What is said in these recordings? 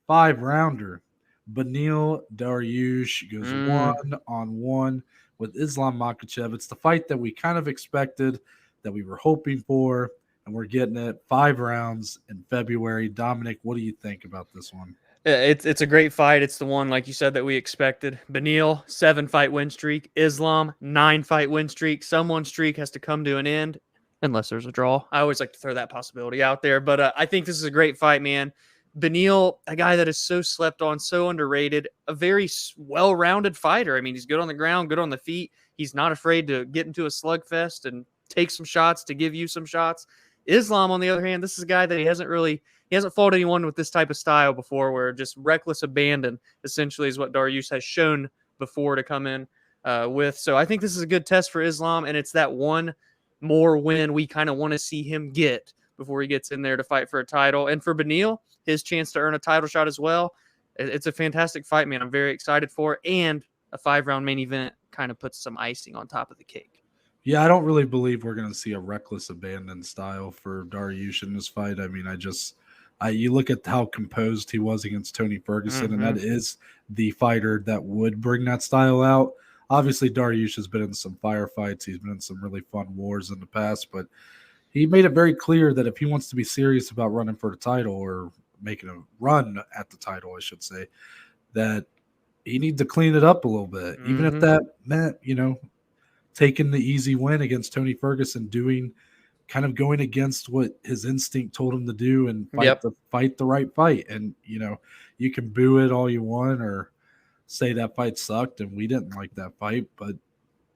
5-rounder. Beneil Dariush goes Mm, 1-on-1 with Islam Makhachev. It's the fight that we kind of expected, that we were hoping for, and we're getting it 5 rounds in February. Dominic, what do you think about this one? it's a great fight. It's the one, like you said, that we expected. Beneil, 7-fight win streak. Islam, 9-fight win streak. Someone's streak has to come to an end, unless there's a draw. I always like to throw that possibility out there, but I think this is a great fight, man. Beneil, a guy that is so slept on, so underrated, a very well-rounded fighter. I mean, he's good on the ground, good on the feet. He's not afraid to get into a slugfest and take some shots to give you some shots. Islam, on the other hand, this is a guy that he hasn't fought anyone with this type of style before, where just reckless abandon essentially is what Dariush has shown before to come in with. So I think this is a good test for Islam, and it's that one more win we kind of want to see him get before he gets in there to fight for a title. And for Beneil, his chance to earn a title shot as well. It's a fantastic fight, man. I'm very excited for it. And a 5-round main event kind of puts some icing on top of the cake. Yeah, I don't really believe we're going to see a reckless abandon style for Dariush in this fight. I mean, you look at how composed he was against Tony Ferguson, and that is the fighter that would bring that style out. Obviously, Dariush has been in some firefights. He's been in some really fun wars in the past, but he made it very clear that if he wants to be serious about running for the title, or making a run at the title, I should say, that he needs to clean it up a little bit. Even if that meant, taking the easy win against Tony Ferguson, kind of going against what his instinct told him to do, and fight the right fight. And you can boo it all you want or say that fight sucked and we didn't like that fight, but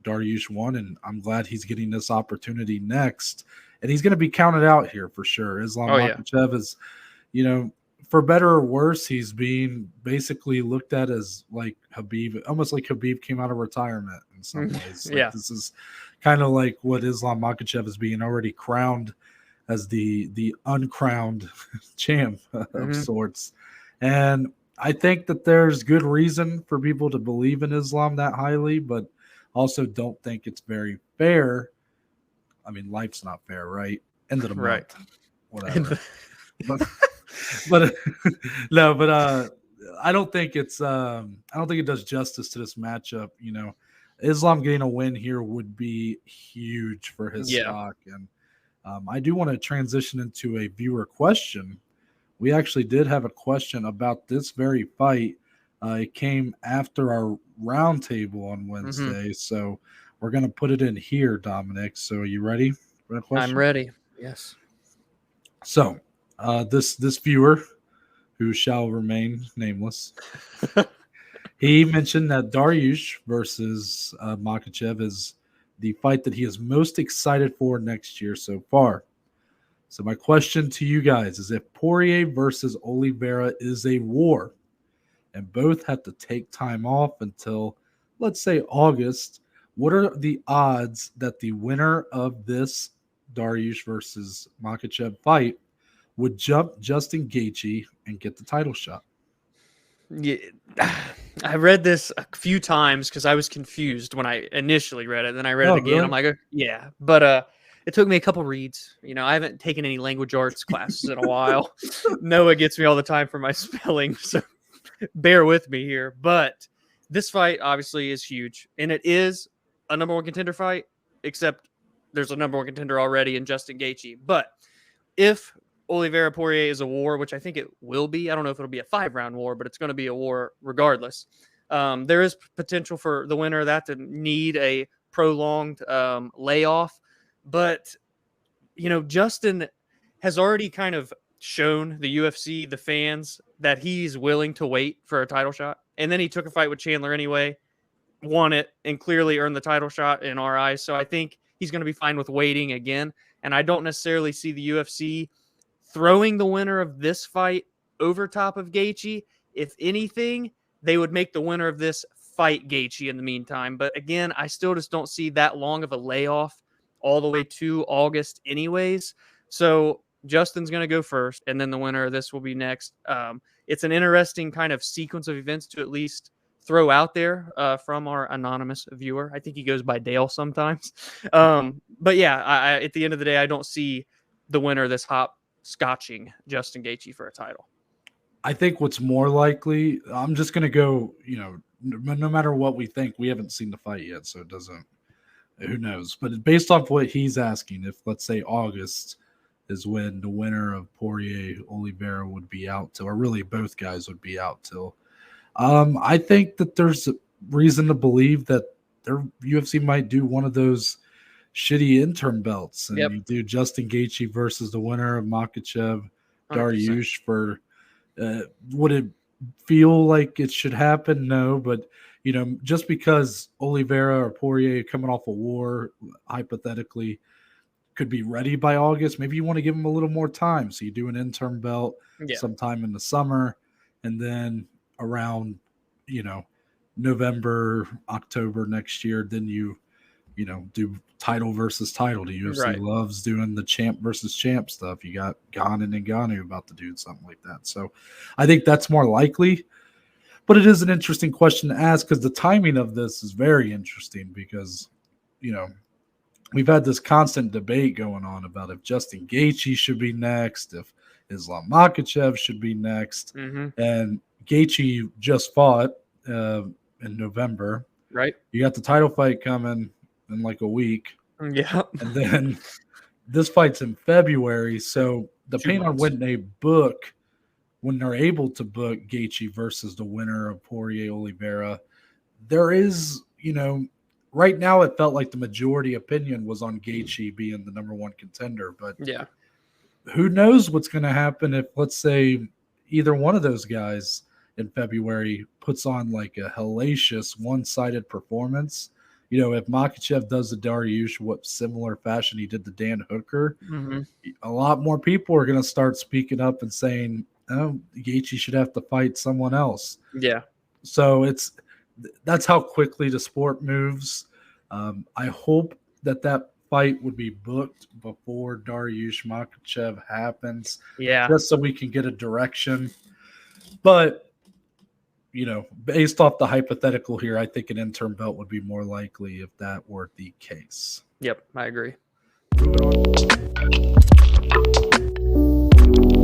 Dariush won, and I'm glad he's getting this opportunity next. And he's going to be counted out here for sure. Islam Makhachev is, for better or worse, he's being basically looked at as like Habib, almost like Habib came out of retirement in some ways. This is kind of like what Islam Makhachev is being already crowned as the uncrowned champ of sorts. And I think that there's good reason for people to believe in Islam that highly, but also don't think it's very fair. I mean, life's not fair, right? End of the month, whatever. but no, but I don't think it does justice to this matchup. Islam getting a win here would be huge for his stock. And I do want to transition into a viewer question. We actually did have a question about this very fight. It came after our roundtable on Wednesday, so we're going to put it in here, Dominic. So are you ready for the question? I'm ready. Yes. So this viewer, who shall remain nameless, he mentioned that Dariush versus Makhachev is the fight that he is most excited for next year so far. So my question to you guys is, if Poirier versus Oliveira is a war and both have to take time off until, let's say, August, what are the odds that the winner of this Dariush versus Makhachev fight would jump Justin Gaethje and get the title shot? Yeah, I read this a few times because I was confused when I initially read it. Then I read it again. Really? I'm like, yeah, but it took me a couple reads. I haven't taken any language arts classes in a while. Noah gets me all the time for my spelling, so bear with me here. But this fight obviously is huge, and it is a number one contender fight, except there's a number one contender already in Justin Gaethje. But if Oliveira Poirier is a war, which I think it will be, I don't know if it'll be a 5-round war, but it's going to be a war regardless. There is potential for the winner of that to need a prolonged layoff. But, Justin has already kind of shown the UFC, the fans, that he's willing to wait for a title shot. And then he took a fight with Chandler anyway, won it, and clearly earned the title shot in our eyes. So I think he's going to be fine with waiting again. And I don't necessarily see the UFC throwing the winner of this fight over top of Gaethje. If anything, they would make the winner of this fight Gaethje in the meantime. But again, I still just don't see that long of a layoff all the way to August anyways. So Justin's going to go first, and then the winner of this will be next. It's an interesting kind of sequence of events to at least throw out there from our anonymous viewer. I think he goes by Dale sometimes. But yeah, at the end of the day, I don't see the winner of this hop scotching Justin Gaethje for a title. I think what's more likely, I'm just going to go, no matter what we think, we haven't seen the fight yet, so it doesn't, who knows. But based off what he's asking, if let's say August is when the winner of Poirier Oliveira would be out till, or really both guys would be out till, I think that there's reason to believe that their UFC might do one of those shitty interim belts, and you do Justin Gaethje versus the winner of Makhachev Dariush for. Would it feel like it should happen? No, but just because Oliveira or Poirier coming off a war, hypothetically, could be ready by August, maybe you want to give them a little more time. So you do an interim belt sometime in the summer, and then around November, October next year, then you do title versus title. The UFC loves doing the champ versus champ stuff. You got Gane and Ngannou about to do something like that. So I think that's more likely. But it is an interesting question to ask because the timing of this is very interesting because, we've had this constant debate going on about if Justin Gaethje should be next, if Islam Makhachev should be next. And Gaethje just fought in November. Right. You got the title fight coming in like a week. Yeah. And then this fight's in February. So depending on when they're able to book Gaethje versus the winner of Poirier Oliveira, there is, right now it felt like the majority opinion was on Gaethje being the number one contender. But who knows what's going to happen if, let's say, either one of those guys in February puts on like a hellacious one-sided performance. If Makhachev does the Dariush, what similar fashion he did to Dan Hooker, a lot more people are going to start speaking up and saying, "Oh, Gaethje should have to fight someone else." Yeah. So that's how quickly the sport moves. I hope that fight would be booked before Dariush Makhachev happens. Yeah. Just so we can get a direction. But based off the hypothetical here, I think an interim belt would be more likely if that were the case. Yep, I agree. Moving on.